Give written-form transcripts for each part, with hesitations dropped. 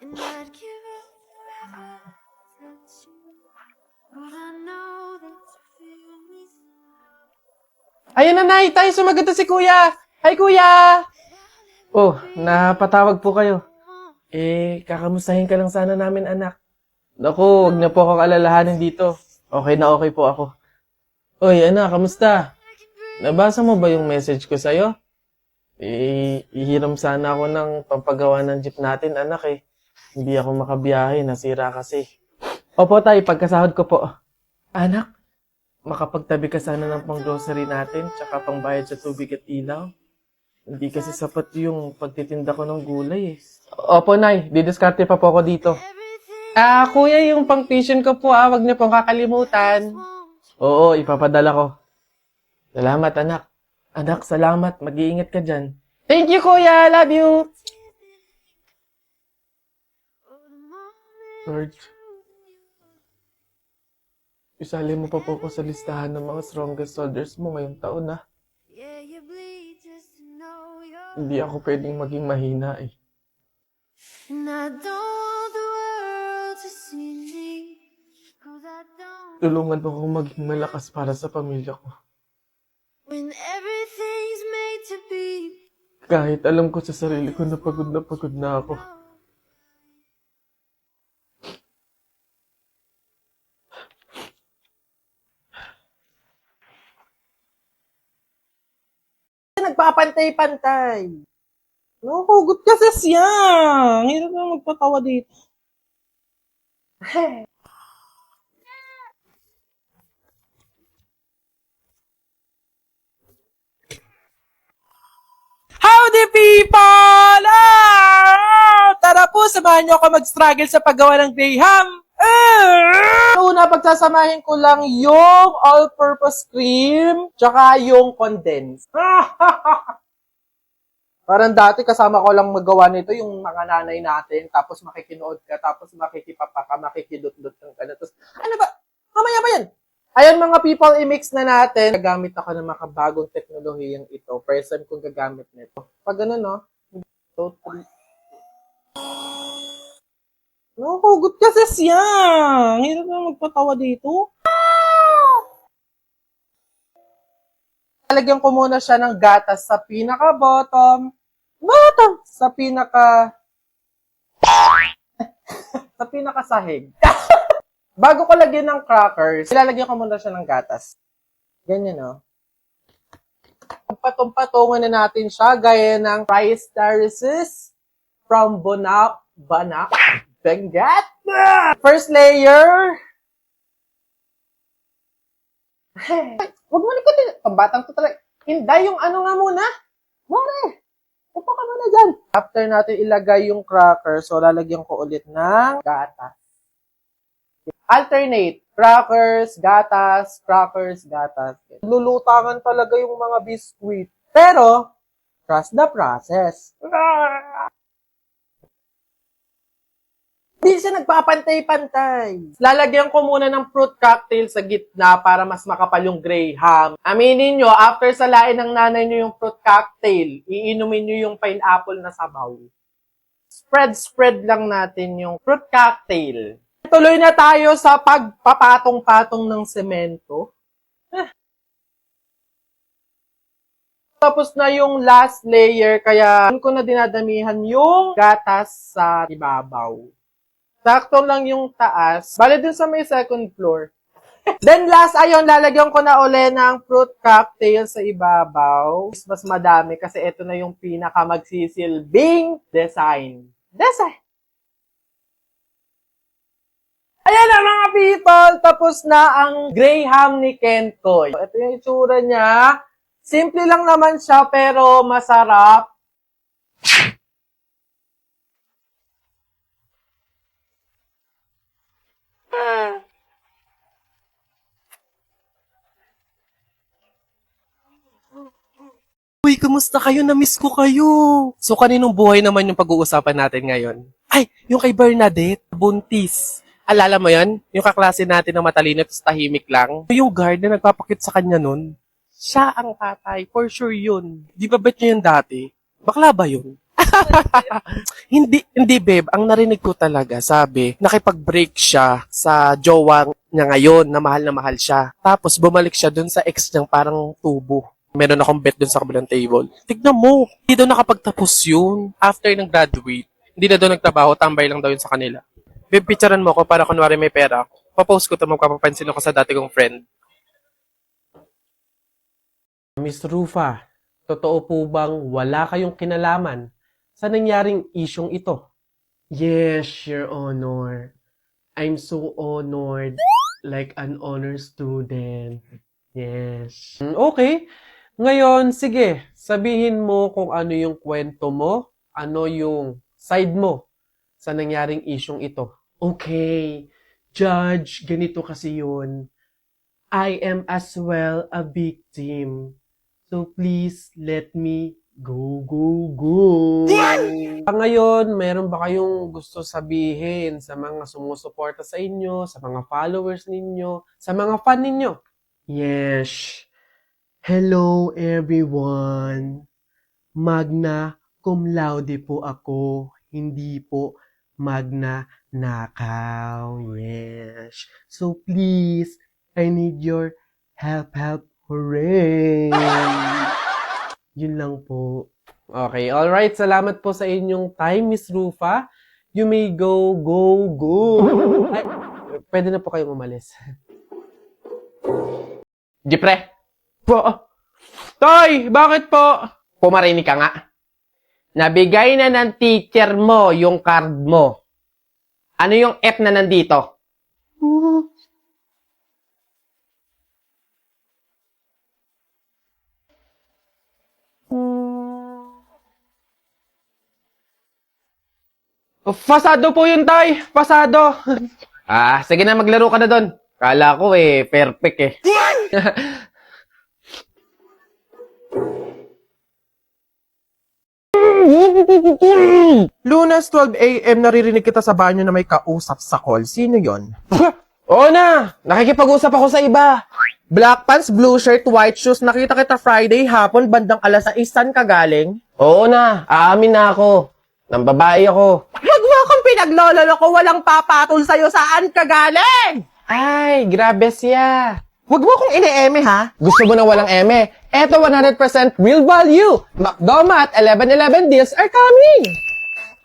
And I'd give up forever touch you. But I know that you feel me so. Ayan na, Nay! Tayo sumagot na si Kuya! Hi, Kuya! Oh, napatawag po kayo. Kakamustahin ka lang sana namin, anak. Naku, huwag na po akong alalahanin dito. Okay na okay po ako. Oy, anak, kamusta? Nabasa mo ba yung message ko sa'yo? Ihiram sana ako ng pampagawa ng jeep natin, anak eh. Hindi ako makabiyahe, nasira kasi. Opo, tay, pagkasahod ko po. Anak, makapagtabi ka sana ng pang-grocery natin, tsaka pangbayad sa tubig at ilaw. Hindi kasi sapat yung pagtitinda ko ng gulay eh. Opo, Nay. Didiskarte pa po ako dito. Kuya, yung pang-tuition ko po, wag niyo pong kakalimutan. Oo, ipapadala ko. Salamat, anak. Anak, salamat. Mag-iingat ka dyan. Thank you, Kuya. Love you. Lord, isali mo pa po ko sa listahan ng mga strongest soldiers mo ngayong taon, na. Yeah, you bleed just to know you're. Hindi ako pwedeng maging mahina eh. And I don't want the world to see me. 'Cause I don't. Tulungan mo ako maging malakas para sa pamilya ko. When everything's made to be. Kahit alam ko sa sarili ko na pagod na ako. Nagpapantay-pantay. Nakuhugot kasi siya. Hirap na magpatawa dito. Howdy people! Tara po, samahan niyo ako mag-struggle sa paggawa ng Graham. Una, pagsasamahin ko lang yung all-purpose cream, tsaka yung condensed. Parang dati kasama ko lang magawa nito yung mga nanay natin, tapos makikinood ka, tapos makikipapa ka, makikidot-dot ka na. Tapos, ano ba? Mamaya ba yan? Ayan mga people, i-mix na natin. Gagamit ako ng makabagong teknolohiyang ito. First time kong gagamit nito. Pag gano'n, no? 2, 3. Nakuhugot kasi siya. Hirap na magpatawa dito. Lalagyan ko muna siya ng gatas sa pinaka-bottom. Sa sa pinaka-sahig. Bago ko lagyan ng crackers, ilalagyan ko muna siya ng gatas. Ganyan, no? Patong-patungan na natin siya gaya ng rice terraces from Banak, Benguet. First layer. Huwag mo likotin. Pambatang to talaga. Hinday yung ano nga muna. Mare, upo ka muna dyan. After natin ilagay yung cracker, so lalagyan ko ulit ng gatas. Alternate. Crackers, gatas, crackers, gatas. Lulutangan talaga yung mga biscuit. Pero, trust the process. Hindi siya nagpapantay-pantay. Lalagyan ko muna ng fruit cocktail sa gitna para mas makapal yung Graham. Aminin nyo, after salain ng nanay nyo yung fruit cocktail, iinumin nyo yung pineapple na sabaw. Spread lang natin yung fruit cocktail. Tuloy na tayo sa pagpapatong-patong ng semento. Tapos na yung last layer, kaya ko na dinadamihan yung gatas sa ibabaw. Sakto lang yung taas. Bale dun sa may second floor. Then last, ayun, lalagyan ko na uli ng fruit cocktail sa ibabaw. Mas madami kasi ito na yung pinaka magsisilbing design. Ayan na mga people, tapos na ang Graham ni Kentoy. Ito yung itsura niya. Simple lang naman siya pero masarap. Uy, kamusta kayo? Na-miss ko kayo. So, kaninong buhay naman yung pag-uusapan natin ngayon? Ay, yung kay Bernadette, buntis. Alala mo yan? Yung kaklase natin na matalino at tahimik lang. Yung guard na nagpapakit sa kanya nun, siya ang tatay. For sure yun. Di ba bet niyo yun dati? Bakla ba yun? Hindi babe. Ang narinig ko talaga, sabi, nakipag-break siya sa jowa niya ngayon na mahal siya. Tapos bumalik siya dun sa ex niyang parang tubo. Meron akong bet dun sa kabilang table. Tignan mo, hindi daw nakapagtapos yun. After ng graduate, hindi na daw nagtrabaho, tambay lang daw yun sa kanila. Babe, picturean mo ko para kunwari may pera. Papost ko to, magpapapansin ako sa dati kong friend. Miss Rufa, totoo po bang wala kayong kinalaman sa nangyaring isyong ito? Yes, Your Honor. I'm so honored, like an honor student. Yes. Okay. Ngayon, sige, sabihin mo kung ano yung kwento mo, ano yung side mo sa nangyaring isyong ito. Okay, Judge, ganito kasi yun. I am as well a victim. So please let me go. Ngayon, meron ba kayong gusto sabihin sa mga sumusuporta sa inyo, sa mga followers ninyo, sa mga fan ninyo? Yes. Hello everyone. Magna cum laude po ako, hindi po magna nakaw. Yes. So please, I need your help. Hooray! Yun lang po. Okay, alright. Salamat po sa inyong time, Miss Rufa. You may go. Ay, pwede na po kayong umalis. Jipre! Po! Toy! Bakit po? Pumarinig ka nga. Nabigay na ng teacher mo yung card mo. Ano yung F na nandito? Pasado po yun, Tay. Pasado. Sige na, maglaro ka na doon. Kala ko perfect eh. Lunes 12 a.m. naririnig kita sa banyo na may kausap sa call. Sino yon? Oo na, nakikipag-usap ako sa iba. Black pants, blue shirt, white shoes. Nakita kita Friday hapon, bandang alas 6. Saan ka galing? Oo na, aamin na ako. Nang babae ako. Wag mo akong pinaglololo ko, walang papatol sa'yo. Saan ka galing? Ay, grabe siya. Wag mo akong ine-eme ha. Gusto mo na walang eme? Eto 100% real value. McDonald's 11/11 deals are coming.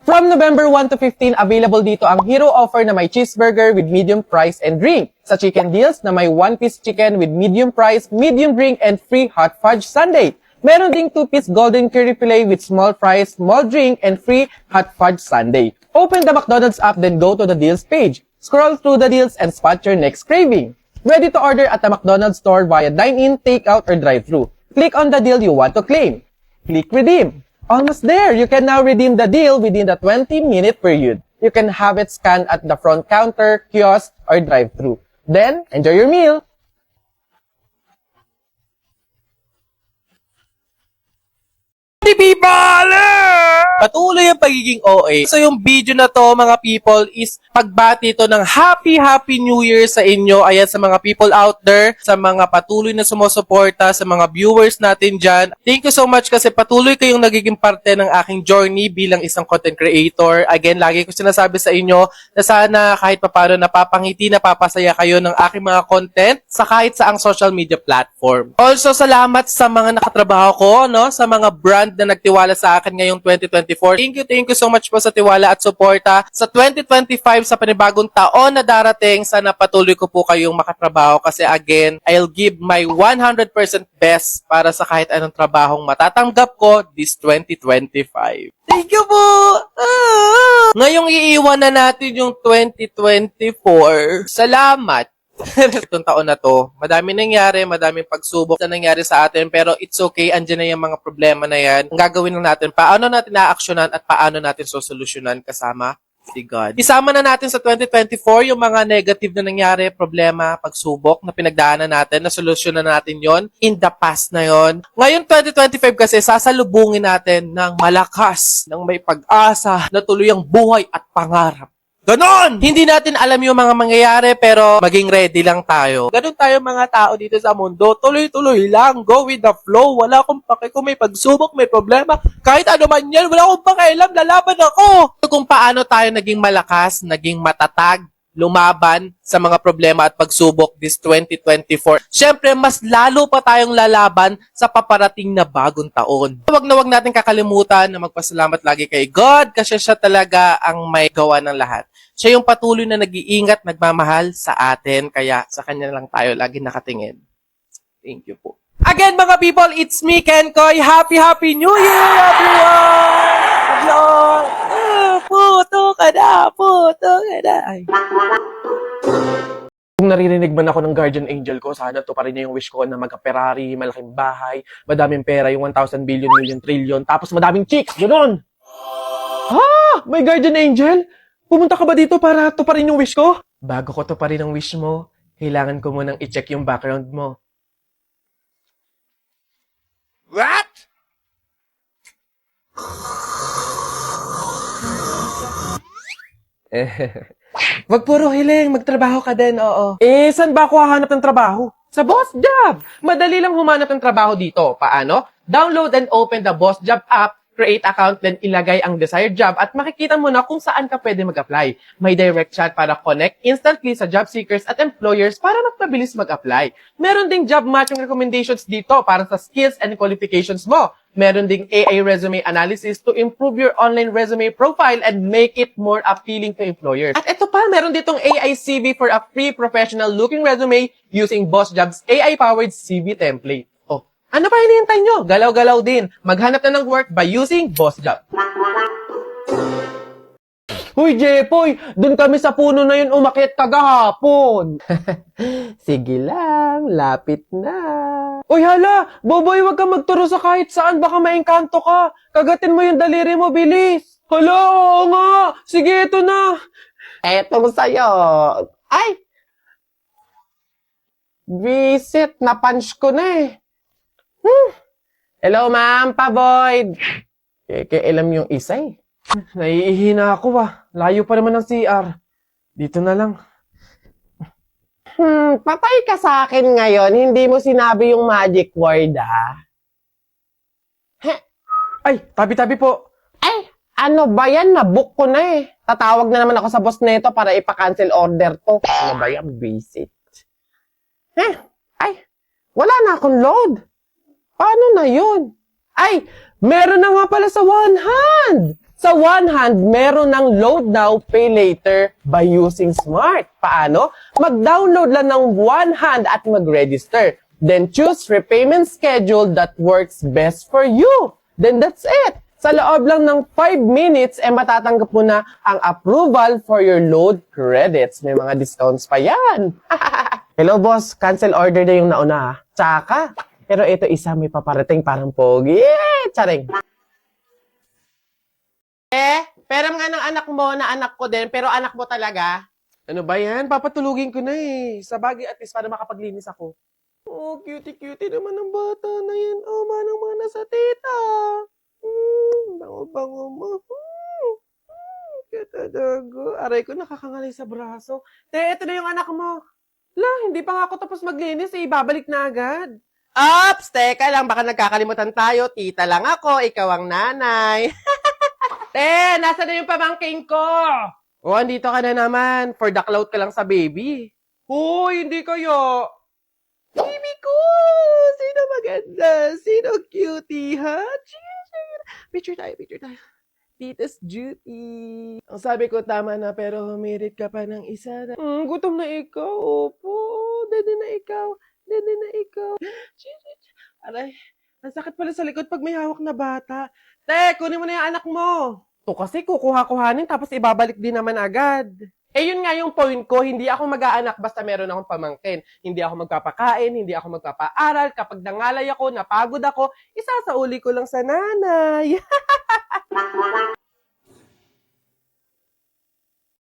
From November 1 to 15, available dito ang hero offer na may cheeseburger with medium price and drink. Sa chicken deals na may 1-piece chicken with medium price, medium drink, and free hot fudge sundae. Meron ding 2-piece golden curry fillet with small fries, small drink, and free hot fudge sundae. Open the McDonald's app, then go to the deals page. Scroll through the deals and spot your next craving. Ready to order at the McDonald's store via dine-in, take-out, or drive-thru. Click on the deal you want to claim. Click redeem. Almost there! You can now redeem the deal within the 20-minute period. You can have it scanned at the front counter, kiosk, or drive-thru. Then, enjoy your meal! People! Patuloy ang pagiging OA. So yung video na to, mga people, is pagbati to ng Happy New Year sa inyo. Ayan, sa mga people out there, sa mga patuloy na sumusuporta, sa mga viewers natin dyan. Thank you so much kasi patuloy kayong nagiging parte ng aking journey bilang isang content creator. Again, lagi ko sinasabi sa inyo na sana kahit papano napapangiti, napapasaya kayo ng aking mga content sa kahit saang social media platform. Also, salamat sa mga nakatrabaho ko, no? Sa mga brand na nagtiwala sa akin ngayong 2024. Thank you so much po sa tiwala at suporta. Sa 2025, sa panibagong taon na darating, sana patuloy ko po kayong makatrabaho kasi again, I'll give my 100% best para sa kahit anong trabahong matatanggap ko this 2025. Thank you po! Ngayong iiwan na natin yung 2024. Salamat! Itong taon na to, madaming nangyari, madaming pagsubok na nangyari sa atin, pero it's okay, andyan na yung mga problema na yan. Ang gagawin lang natin, paano natin na-actionan at paano natin sosolusyonan kasama si God. Isama na natin sa 2024 yung mga negative na nangyari, problema, pagsubok na pinagdaanan natin, na solusyonan natin yon in the past na yon. Ngayon 2025 kasi, sasalubungin natin ng malakas, ng may pag-asa, na tuloy ang buhay at pangarap. Ganon! Hindi natin alam yung mga mangyayari pero maging ready lang tayo. Ganon tayo mga tao dito sa mundo. Tuloy-tuloy lang. Go with the flow. Wala akong pake kung may pagsubok, may problema. Kahit ano man yan, wala akong pakialam. Lalaban ako. Kung paano tayo naging malakas, naging matatag, lumaban sa mga problema at pagsubok this 2024. Siyempre, mas lalo pa tayong lalaban sa paparating na bagong taon. Huwag na huwag natin kakalimutan na magpasalamat lagi kay God kasi siya talaga ang may gawa ng lahat. Siya yung patuloy na nag-iingat, nagmamahal sa atin, kaya sa kanya lang tayo lagi nakatingin. Thank you po. Again, mga people, it's me, Ken Koy. Happy New Year, everyone! Puto ka na! Ay. Kung naririnig man ako ng guardian angel ko, sana to pa rin niya yung wish ko na magka-Ferrari, malaking bahay, madaming pera, yung 1,000 billion, million, trillion, tapos madaming chicks, gano'n! Ha? May guardian angel? Pumunta ka ba dito para to pa rin yung wish ko? Bago ko to pa rin ang wish mo, kailangan ko munang i-check yung background mo. What? Wag puro hiling, magtrabaho ka din, oo. Saan ba ako hahanap ng trabaho? Sa Boss Job! Madali lang humanap ng trabaho dito. Paano? Download and open the Boss Job app, create account, then ilagay ang desired job at makikita mo na kung saan ka pwede mag-apply. May direct chat para connect instantly sa job seekers at employers para mas mabilis mag-apply. Meron ding job matching recommendations dito para sa skills and qualifications mo. Meron ding AI resume analysis to improve your online resume profile and make it more appealing to employers. At ito pa, meron ditong AI CV for a free professional-looking resume using Boss Job's AI-powered CV template. Oh, ano pa hinihintay nyo? Galaw-galaw din. Maghanap na ng work by using Boss Job. Huy, Jepoy! Dun kami sa puno na yun umakyat kagahapon. Sige lang, lapit na. Uy, hala! Boboy, wag kang magturo sa kahit saan. Baka maengkanto ka. Kagatin mo yung daliri mo, bilis. Hala, oo nga. Sige, ito na. Etong sa'yo. Ay! Visit, na-punch ko na eh. Hello, ma'am, pa-void. Kailam yung isa eh. Naiihina ako ba? Layo pa naman ng CR. Dito na lang. Patay ka sa akin ngayon. Hindi mo sinabi yung magic word, ha? Ay, tabi-tabi po. Ay, ano ba yan? Nabook ko na eh. Tatawag na naman ako sa boss neto para ipa-cancel order to. Ano ba yan? Visit. Ay, wala na akong load. Paano na yun? Ay, meron na nga pala sa One Hand. Sa One Hand, meron ng load now, pay later by using Smart. Paano? Mag-download lang ng One Hand at mag-register. Then choose repayment schedule that works best for you. Then that's it. Sa loob lang ng 5 minutes, matatanggap mo na ang approval for your load credits. May mga discounts pa yan. Hello boss, cancel order na yung nauna ha. Tsaka, pero ito isa may paparating parang pogi. Charing. Pero nga ng anak mo na anak ko din, pero anak mo talaga. Ano ba yan? Papatulugin ko na eh. Sa bagay at least para makapaglinis ako. Oh, cutie-cutie naman ng bata na yan. Oh, manang-mana sa tita. Bango-bango mo. Katadago. Aray ko, nakakangalay sa braso. Ito na yung anak mo. Hindi pa nga ako tapos maglinis eh. Babalik na agad. Ops! Teka lang, baka nagkakalimutan tayo. Tita lang ako, ikaw ang nanay. Nasa na yung pamangking ko? Oh, andito ka na naman. For the clout ka lang sa baby. Hoy, hindi kayo. Baby ko! Sino maganda? Sino cutie, ha? Picture tayo. Tita's duty. Ang sabi ko, tama na, pero humirit ka pa ng isa. Gutom na ikaw. Opo. Dede na ikaw. Aray, ang sakit pala sa likod pag may hawak na bata. Kunin mo na yung anak mo. To kasi kukuha-kuhanin tapos ibabalik din naman agad. Yun nga yung point ko, hindi ako mag-aanak basta meron akong pamangkin. Hindi ako magpapakain, hindi ako magpapaaral. Kapag nangalay ako, napagod ako, isasauli ko lang sa nanay.